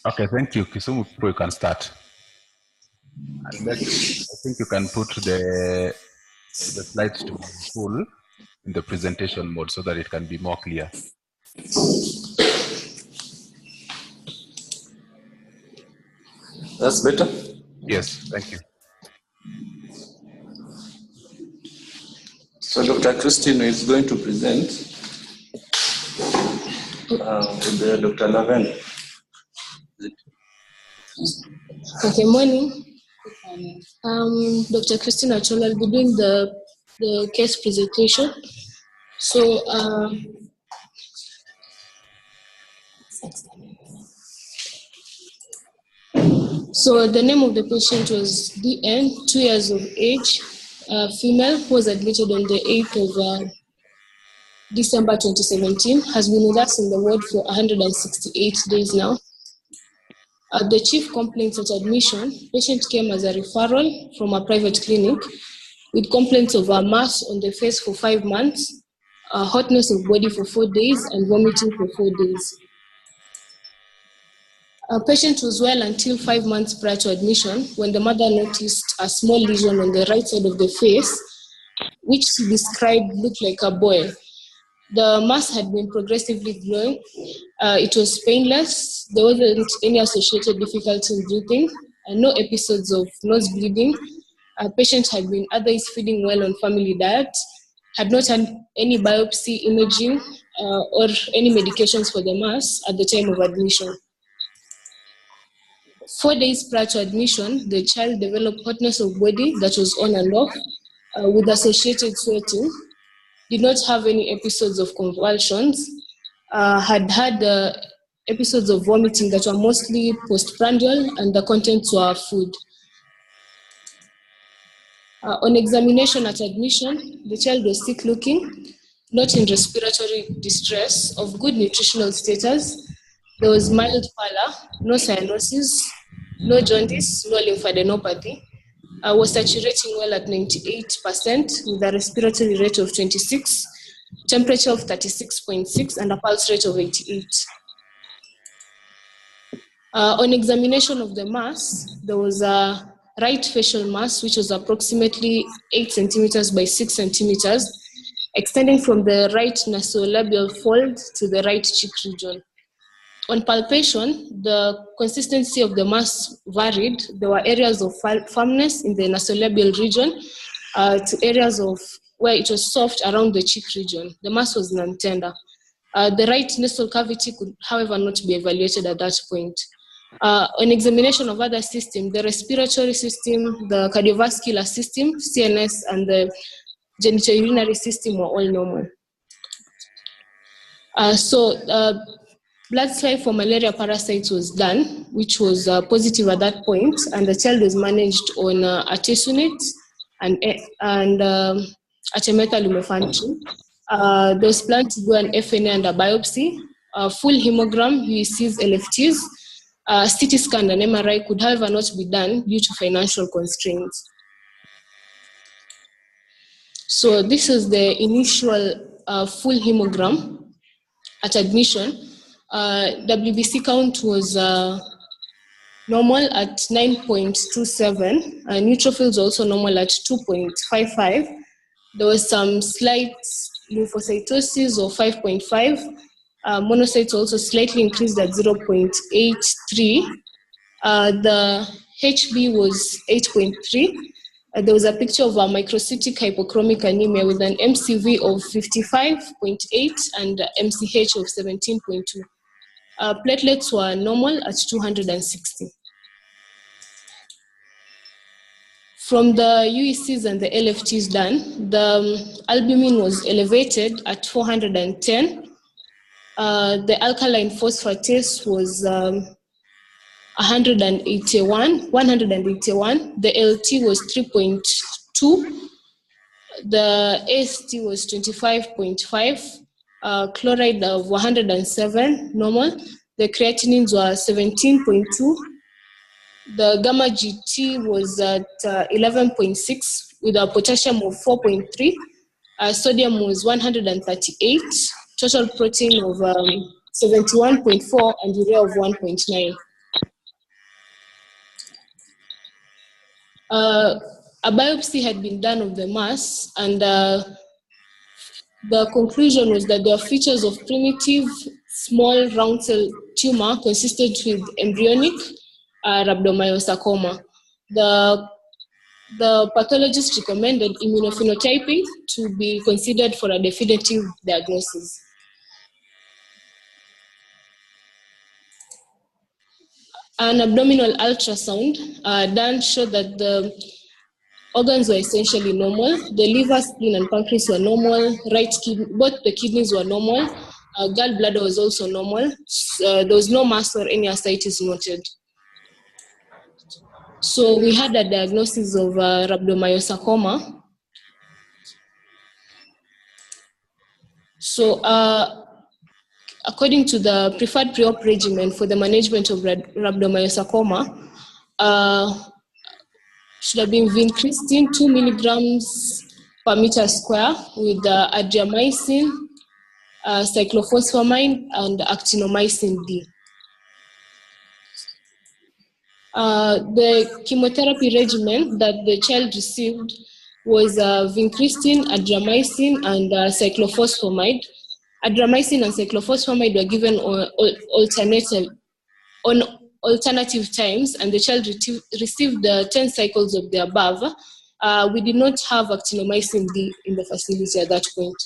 Okay, thank you. Kisumu Pro, you can start. And I think you can put the slides to full in the presentation mode so that it can be more clear. That's better? Yes, thank you. So Dr. Christine is going to present with Dr. Laven. Okay, morning. Dr. Christina Chola will be doing the case presentation. So the name of the patient was DN, 2 years of age, female, who was admitted on the 8th of December 2017, has been with us in the ward for 168 days now. The chief complaints at admission, patient came as a referral from a private clinic with complaints of a mass on the face for 5 months, hotness of body for 4 days, and vomiting for 4 days. Patient was well until 5 months prior to admission when the mother noticed a small lesion on the right side of the face, which she described looked like a boil. The mass had been progressively growing. It was painless. There wasn't any associated difficulty in breathing, and no episodes of nose bleeding. Patient had been otherwise feeding well on family diet, had not had any biopsy imaging or any medications for the mass at the time of admission. 4 days prior to admission, the child developed hotness of body that was on and off with associated sweating, did not have any episodes of convulsions, had episodes of vomiting that were mostly postprandial, and the contents were food. On examination at admission, the child was sick looking, not in respiratory distress, of good nutritional status. There was mild pallor, no cyanosis, no jaundice, no lymphadenopathy. Was saturating well at 98% with a respiratory rate of 26, temperature of 36.6, and a pulse rate of 88. On examination of the mass, there was a right facial mass, which was approximately 8 centimeters by 6 centimeters, extending from the right nasolabial fold to the right cheek region. On palpation, the consistency of the mass varied. There were areas of firmness in the nasolabial region to areas of where it was soft around the cheek region. The mass was non-tender. The right nasal cavity could, however, not be evaluated at that point. On examination of other systems, the respiratory system, the cardiovascular system, CNS, and the genitourinary system were all normal. Blood slide for malaria parasites was done, which was positive at that point, and the child was managed on artesunate and artemether-lumefantrine. There was planned to do an FNA and a biopsy, full hemogram, UECs, LFTs, CT scan and MRI could, however, not be done due to financial constraints. So this is the initial full hemogram at admission. WBC count was normal at 9.27. Neutrophils also normal at 2.55. There was some slight lymphocytosis of 5.5. Monocytes also slightly increased at 0.83. The HB was 8.3. There was a picture of a microcytic hypochromic anemia with an MCV of 55.8 and MCH of 17.2. Platelets were normal at 260. From the UECs and the LFTs done, the albumin was elevated at 410. The alkaline phosphatase was 181. The LT was 3.2. The AST was 25.5. Chloride of 107, normal. The creatinines were 17.2. The gamma GT was at 11.6 with a potassium of 4.3. Sodium was 138. Total protein of 71.4 and urea of 1.9. A biopsy had been done of the mass, and the conclusion was that there are features of primitive, small round cell tumor consistent with embryonic rhabdomyosarcoma. The pathologist recommended immunophenotyping to be considered for a definitive diagnosis. An abdominal ultrasound done showed that the organs were essentially normal. The liver, spleen, and pancreas were normal. Both the kidneys were normal. Gallbladder was also normal. There was no mass or any ascites noted. So we had a diagnosis of rhabdomyosarcoma. So according to the preferred pre-op regimen for the management of rhabdomyosarcoma, should have been vincristine 2 milligrams per meter square with adriamycin, cyclophosphamide, and actinomycin D. The chemotherapy regimen that the child received was vincristine, adriamycin, and cyclophosphamide. Adriamycin and cyclophosphamide were given on alternative times, and the child received 10 cycles of the above. We did not have actinomycin D in the facility at that point.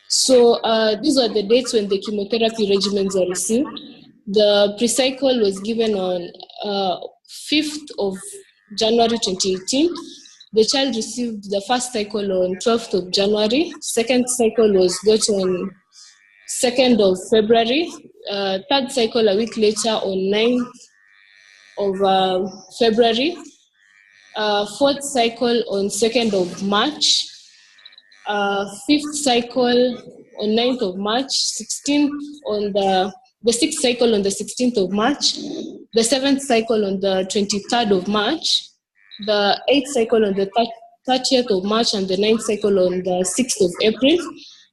So these were the dates when the chemotherapy regimens were received. The pre-cycle was given on 5th of January 2018. The child received the first cycle on 12th of January. Second cycle was got on 2nd of February. Third cycle a week later on 9th of February. Fourth cycle on 2nd of March. Fifth cycle on 9th of March. 16th on the sixth cycle on the 16th of March. The seventh cycle on the 23rd of March. The 8th cycle on the 30th of March, and the 9th cycle on the 6th of April.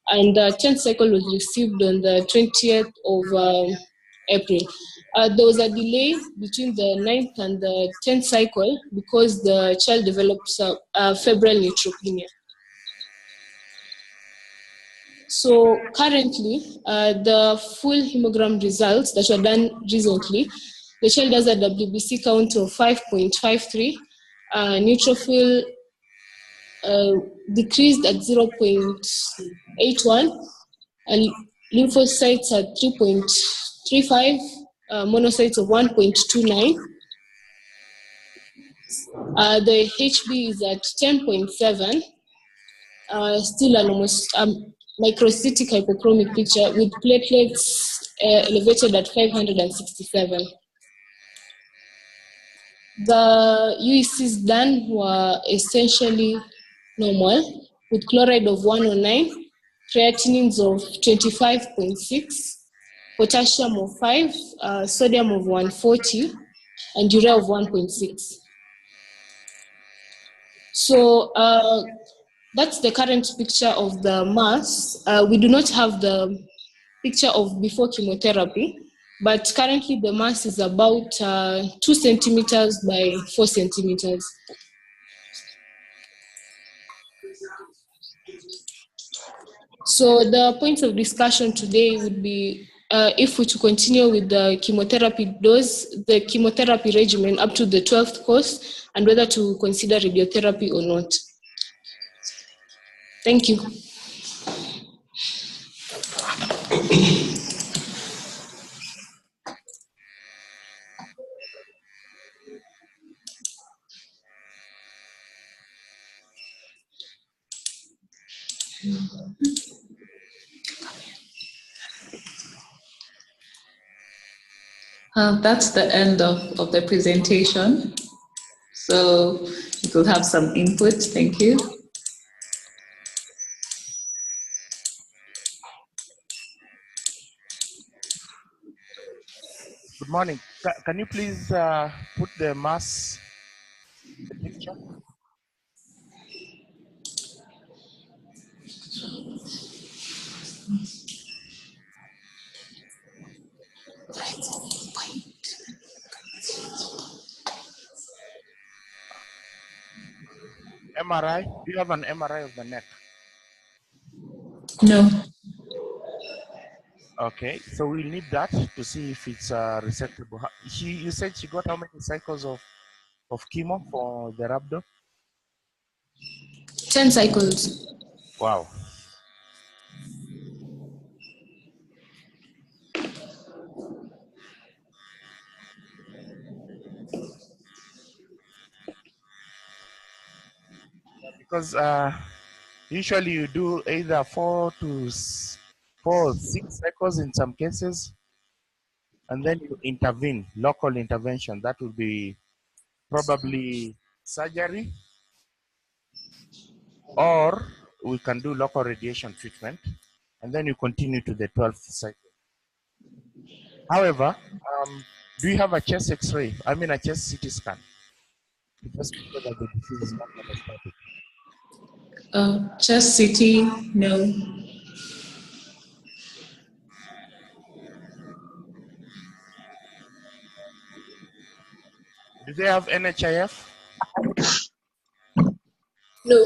And the 10th cycle was received on the 20th of April. There was a delay between the 9th and the 10th cycle because the child developed febrile neutropenia. So currently, the full hemogram results that were done recently, the child has a WBC count of 5.53, neutrophil decreased at 0.81, and lymphocytes at 3.35, monocytes of 1.29. The HB is at 10.7, still an almost microcytic hypochromic picture with platelets elevated at 567. The UECs done were essentially normal, with chloride of 109, creatinines of 25.6, potassium of 5, sodium of 140, and urea of 1.6. So that's the current picture of the mass. We do not have the picture of before chemotherapy, but currently the mass is about 2 centimeters by 4 centimeters. So the points of discussion today would be if we to continue with the chemotherapy dose, the chemotherapy regimen up to the 12th course, and whether to consider radiotherapy or not. Thank you. That's the end of the presentation. So you will have some input. Thank you. Good morning. Can you please put the mass in the picture? MRI? Do you have an MRI of the neck? No. Okay, so we'll need that to see if it's resectable. You said she got how many cycles of chemo for the rhabdo? 10 cycles. Wow. Because usually you do either 4 or 6 cycles in some cases, and then you intervene, local intervention. That would be probably surgery, or we can do local radiation treatment, and then you continue to the 12th cycle. However, do you have a chest X-ray? I mean a chest CT scan, to just make sure that the disease is not metastatic. Chest CT, no. Do they have NHIF? No.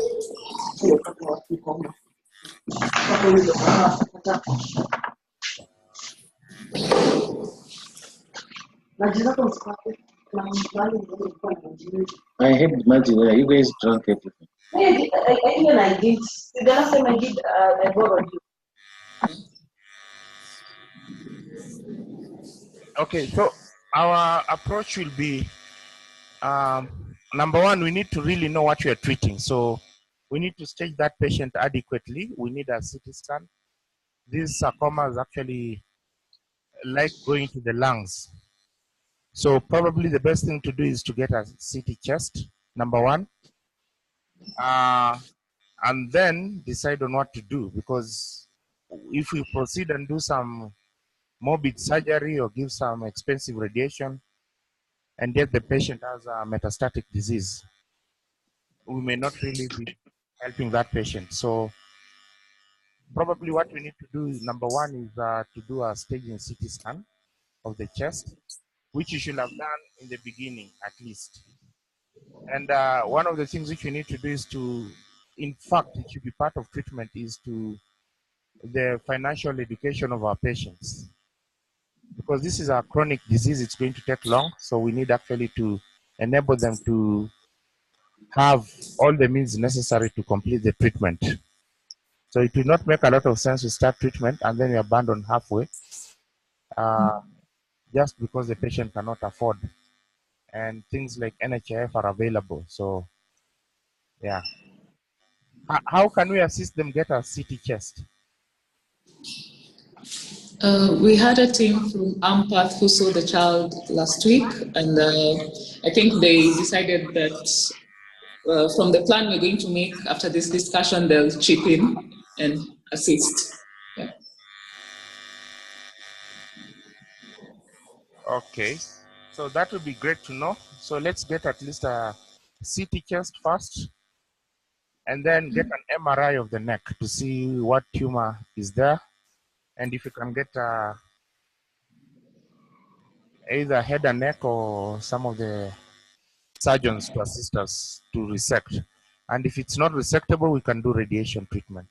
I had imagine you guys drank everything. Even I did. The last time I did, I borrowed you. Okay, so our approach will be, number one, we need to really know what we are treating. So we need to stage that patient adequately. We need a CT scan. These sarcomas actually like going to the lungs. So probably the best thing to do is to get a CT chest, number one, and then decide on what to do. Because if we proceed and do some morbid surgery or give some expensive radiation, and yet the patient has a metastatic disease, we may not really be helping that patient. So probably what we need to do is, number one, is to do a staging CT scan of the chest, which you should have done in the beginning at least. And one of the things which we need to do is to, in fact, it should be part of treatment, is to the financial education of our patients. Because this is a chronic disease, it's going to take long. So we need actually to enable them to have all the means necessary to complete the treatment. So it will not make a lot of sense to start treatment and then you abandon halfway, just because the patient cannot afford. And things like NHIF are available. So, yeah. How can we assist them get a CT chest? We had a team from Ampath who saw the child last week, and I think they decided that from the plan we're going to make after this discussion, they'll chip in and assist. Yeah. Okay, so that would be great to know. So let's get at least a CT chest first, and then get an MRI of the neck to see what tumor is there, and if you can get either head and neck or some of the surgeons to assist us to resect. And if it's not resectable, we can do radiation treatment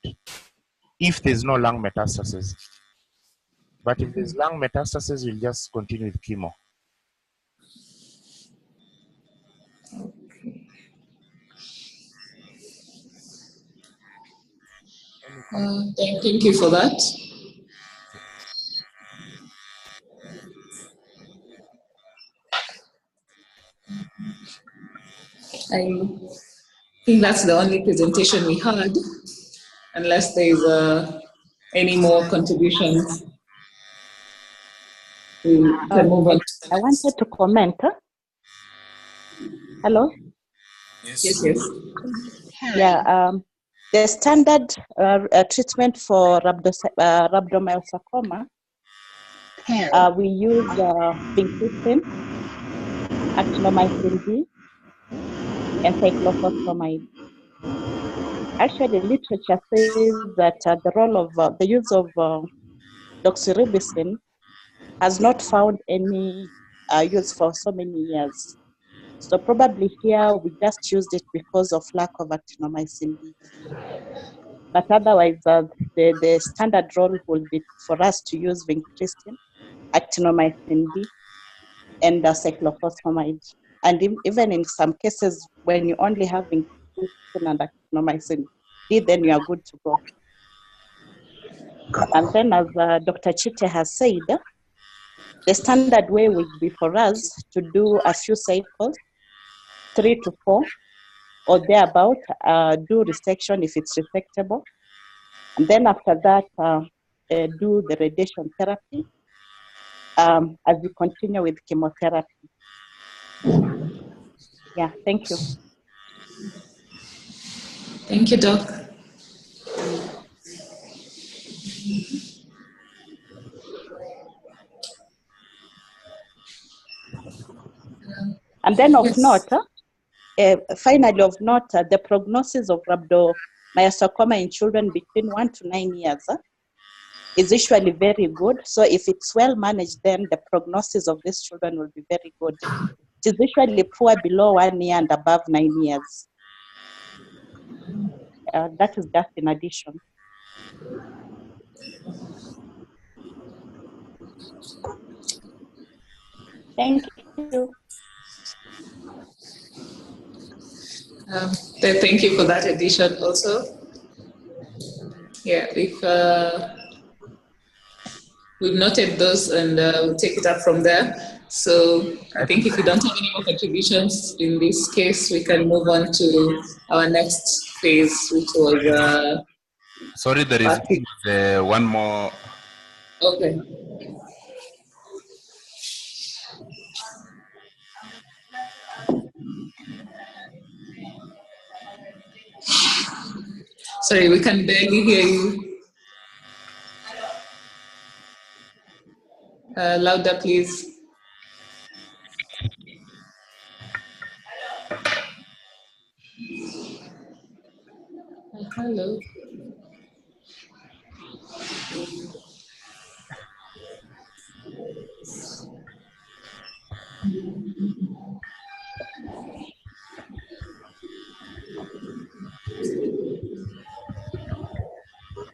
if there's no lung metastasis. But if there's lung metastasis, we'll just continue with chemo. Thank you for that. I think that's the only presentation we had, unless there's any more contributions. We can move on. I wanted to comment. Hello? Yes. Yeah, the standard treatment for rhabdomyosarcoma, we use vincristine, actinomycin B, and cyclophosphamide. Actually, literature says that the role of the use of doxorubicin has not found any use for so many years. So probably here we just used it because of lack of actinomycin D. But otherwise, the standard role will be for us to use vincristine, actinomycin D, and cyclophosphamide. And even in some cases, when you only have vincristine and actinomycin D, then you are good to go. And then, as Dr. Chite has said, the standard way would be for us to do a few cycles, 3 to 4, or thereabout, do resection if it's resectable. And then after that, do the radiation therapy as we continue with chemotherapy. Yeah, thank you. Thank you, Doc. And then of Yes. note, finally of note, the prognosis of rhabdomyosarcoma in children between 1 to 9 years is usually very good. So if it's well managed, then the prognosis of these children will be very good. It is usually poor below 1 year and above 9 years. That is just in addition. Thank you. Thank you for that addition also. Yeah, we've noted those and we'll take it up from there. So I think if we don't have any more contributions in this case, we can move on to our next phase, which was... Sorry, there is one more. Okay. Sorry, we can barely hear you. Louder, please. Hello.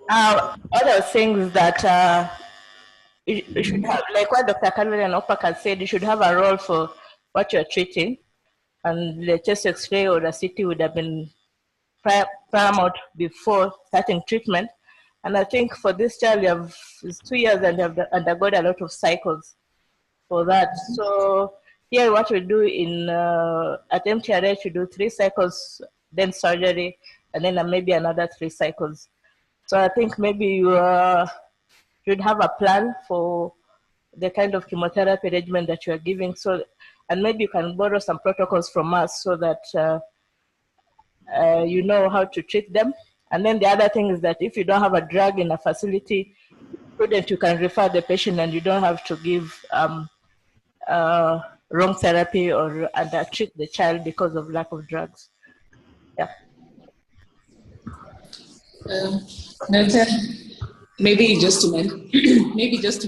Other things that you should have, like what Dr. Calvin and Opak has said, you should have a role for what you're treating, and the chest X-ray or the CT would have been paramount before starting treatment. And I think for this child, it's 2 years and you have undergone a lot of cycles for that. So here, what we do at MTRH, we do 3 cycles, then surgery, and then maybe another 3 cycles. So I think maybe you should have a plan for the kind of chemotherapy regimen that you are giving. So, and maybe you can borrow some protocols from us so that you know how to treat them. And then the other thing is that if you don't have a drug in a facility, prudent, you can refer the patient and you don't have to give wrong therapy or treat the child because of lack of drugs. Yeah. Maybe just to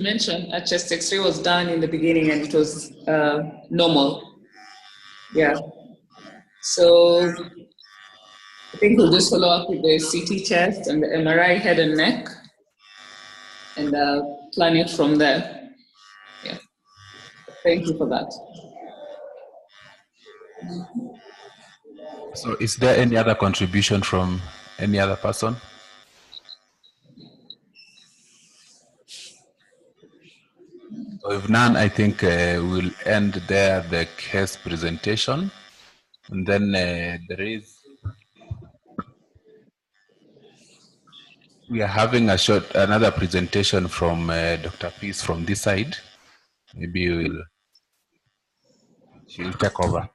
mention, a chest X-ray was done in the beginning and it was normal. Yeah. So I think we'll just follow up with the CT chest and the MRI head and neck, and plan it from there. Yeah. Thank you for that. So is there any other contribution from any other person? So if none, I think we'll end there the case presentation. And then we are having another presentation from Dr. Peace from this side. Maybe she'll take over.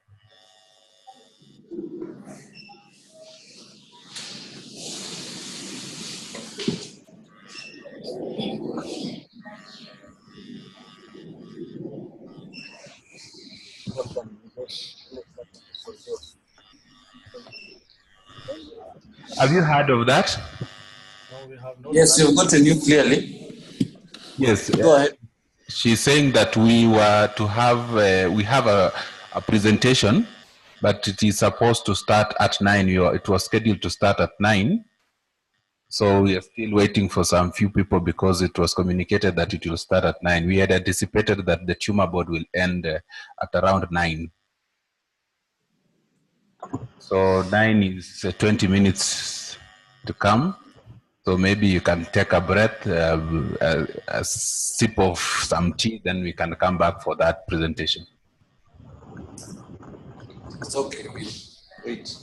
Have you heard of that? Yes, you've gotten you clearly. Yes. Go ahead. She's saying that we were to have we have a presentation, but it is supposed to start at 9. It was scheduled to start at 9. So we are still waiting for some few people because it was communicated that it will start at 9. We had anticipated that the tumor board will end at around 9. So 9 is 20 minutes to come. So maybe you can take a breath, a sip of some tea, then we can come back for that presentation. It's okay. Wait.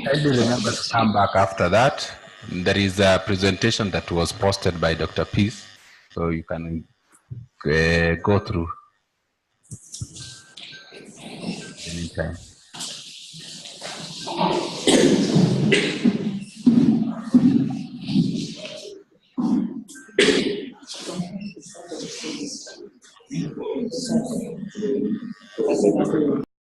Kindly remember to come back after that. There is a presentation that was posted by Dr. Peace, so you can go through anytime.